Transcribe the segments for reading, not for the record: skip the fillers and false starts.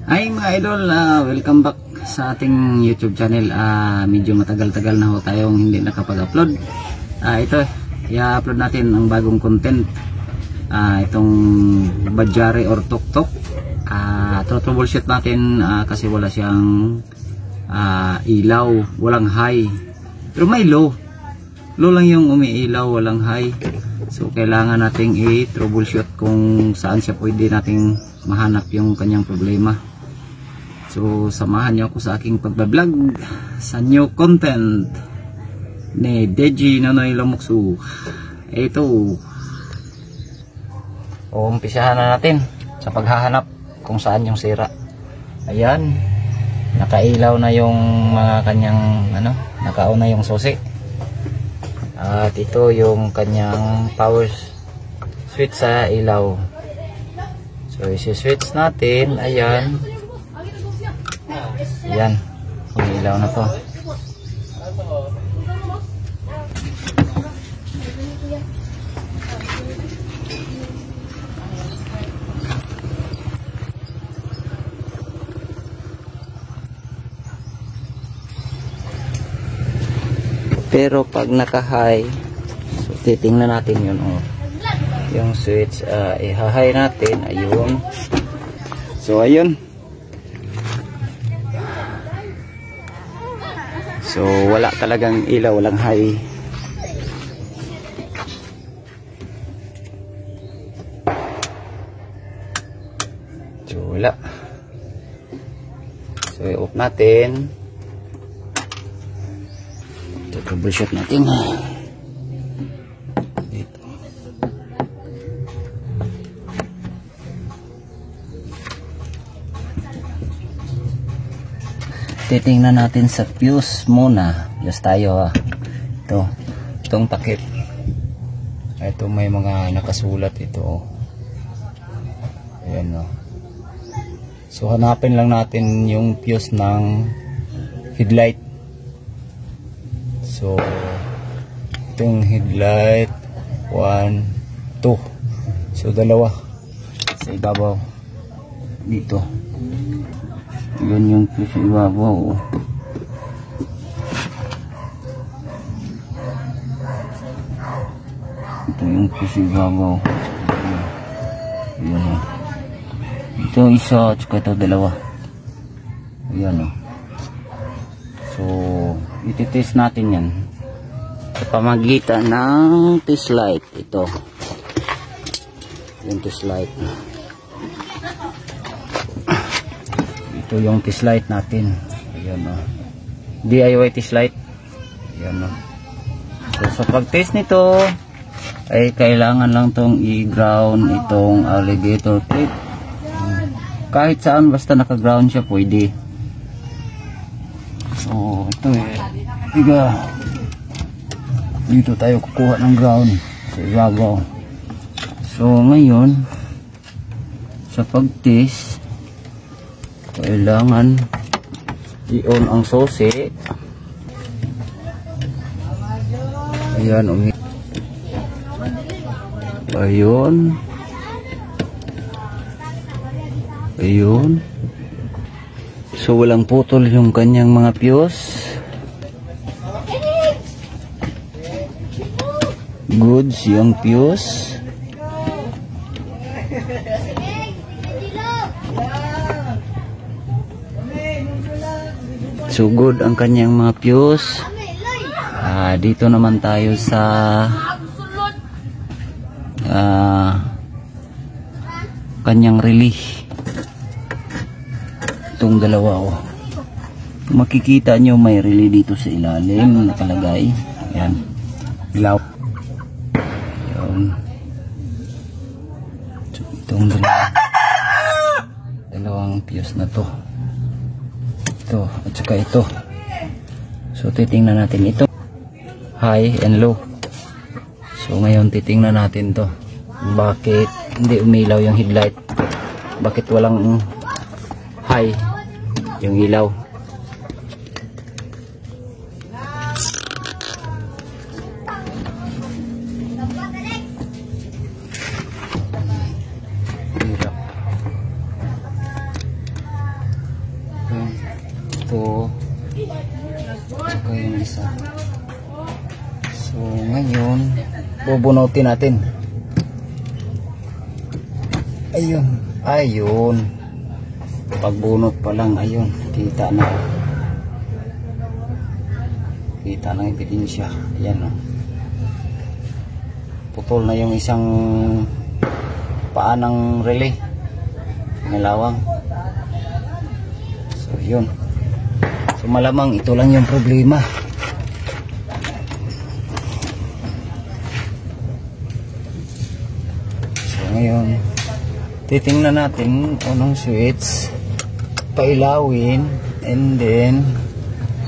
Ay mga idol, welcome back sa ating YouTube channel. Medyo matagal-tagal na ho tayong hindi nakapag-upload. Ito, i-upload natin ang bagong content. Itong Badjari or Tuktok. Troubleshoot natin kasi wala siyang ilaw, walang high. Pero may low. Low lang yung umiilaw, walang high. So kailangan nating i-troubleshoot kung saan siya pwede nating mahanap yung kanyang problema. So samahan niyo ako sa aking pagbablog sa new content ni Deji Nonoy Lomokso. Ito, umpisahan na natin sa paghahanap kung saan yung sira. Ayan, nakailaw na yung mga kanyang naka-on na yung susi. At ito yung kanyang power switch sa ilaw. So isi-switch natin. Ayan. Ayan, umiilaw na to. Pero pag naka-high, so titingnan natin yun, yung switch, i-high natin. Ayun. So ayun. So wala talagang ilaw, walang high. So wala. So i-off natin. Ito, troubleshoot natin. Dito. Titingnan natin sa fuse muna. Fuse tayo. Itong takip. Ito may mga nakasulat ito. Ayan o. So hanapin lang natin yung fuse ng headlight. So itong headlight 1, 2. So dalawa sa ibabaw dito. Yan yung fuse ibabaw. Ito yung fuse ibabaw. Ayan. Ito isa at saka ito dalawa. Ayan o. So ititest natin yan sa pamagitan ng test light. Ito yung test light. Ito yung test light natin. Ayan o. DIY test light. Ayan o. So sa pag-test nito ay kailangan lang tong i-ground itong alligator clip. Kahit saan basta naka-ground siya pwede. So ito dito tayo kukuha ng ground sa ibabaw. So ngayon sa pag-test kailangan i-on ang susi. Ayan, ayun. Ayun. So walang putol yung kanyang mga fuse. Goods yung fuse. So good ang kanyang mga fuse. Dito naman tayo sa kanyang relay. Itong dalawa makikita nyo may relay dito sa ilalim nakalagay. Ayan. Ilaw. Ayan. So, itong dalawang fuse na to. Ito at saka ito. So titingnan natin ito, high and low. So ngayon titingnan natin to, bakit hindi umilaw yung headlight, bakit walang high yung ilaw. isa. So ngayon bubunutin natin. Ayun, pagbunot pa lang, ayun, kita na ebidensya. Ayan, oh. Putol na yung isang paa ng relay, nalawang. So yun, so malamang ito lang yung problema. So ngayon titingnan natin unang switch, pailawin, and then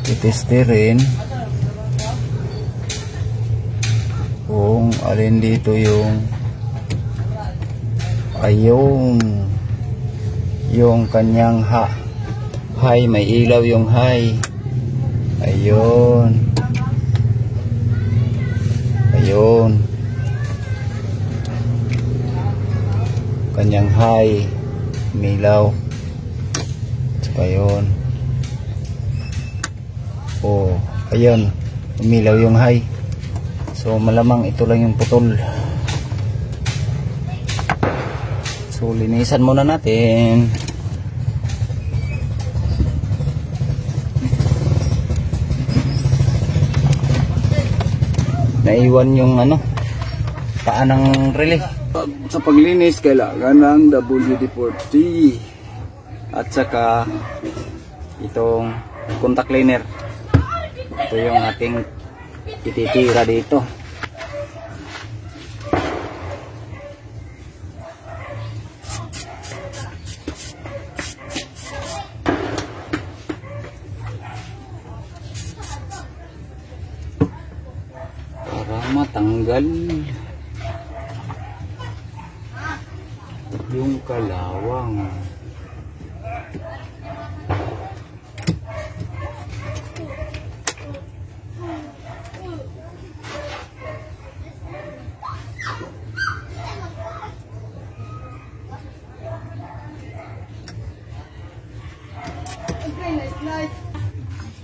titesterin kung alin dito yung yung kanyang high, may ilaw yung high. Ayun, kanyang high, milaw. Saka yun, ayun, umilaw yung high. So malamang ito lang yung putol. So linisan muna natin. Naiwan yung paa ng relay. Sa paglinis kailangan ng WD-40 at saka itong contact cleaner. Ito yung ating ititira dito. Para matanggal yung kalawang.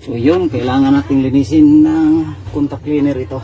So yun, kailangan nating linisin ng contact cleaner ito.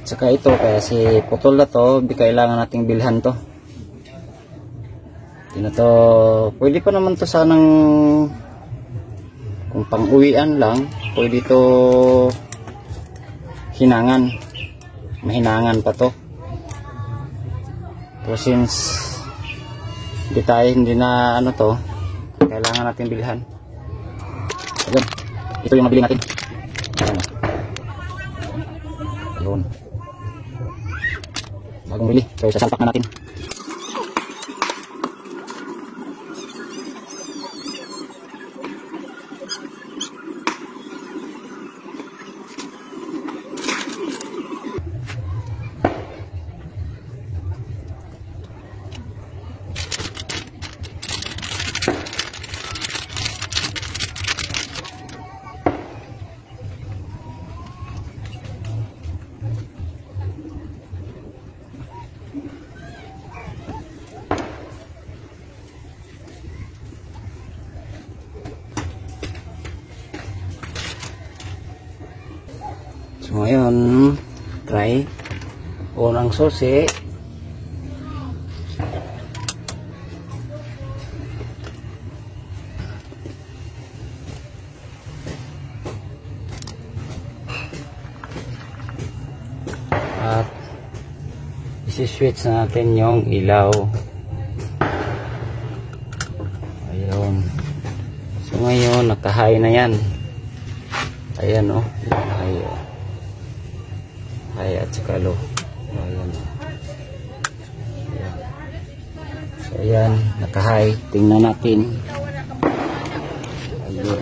Saka ito, kaya si putol na to, di kailangan nating bilhan to. Hindi na to, pwede pa naman to sanang, kung pang-uwian lang, pwede to hinangan. Mahinangan pa to. Pero since hindi na to, kailangan natin bilhan. Ayun, ito yung mabili natin. Ayun. Bagong bili, so sasalpak na natin. So ngayon, try unang susi. At isi-switch natin yung ilaw. Ayun. So ngayon, naka-high na yan. Ayan o, high o. High at saka low. Ayan. So ayan, naka-high. Tingnan natin. Ayun.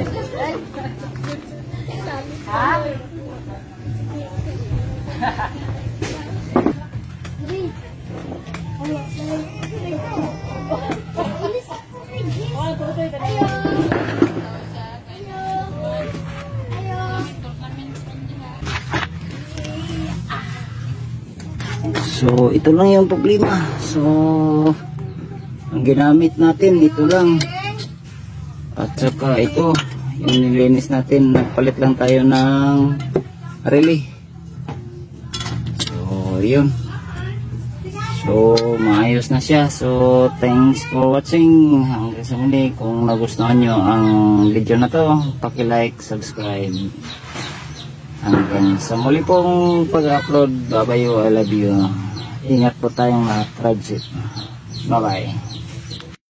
So ito lang yung problema. So ang ginamit natin ito lang, at saka ito yung nilinis natin, nagpalit lang tayo ng relay. So yun, so maayos na siya. So thanks for watching. Hanggang sa muli, kung nagustuhan nyo ang video na to, paki-like, subscribe. Hanggang sa muli pong pag-upload. Bye bye, I love you. Ingat po tayong mga transit. Bye bye.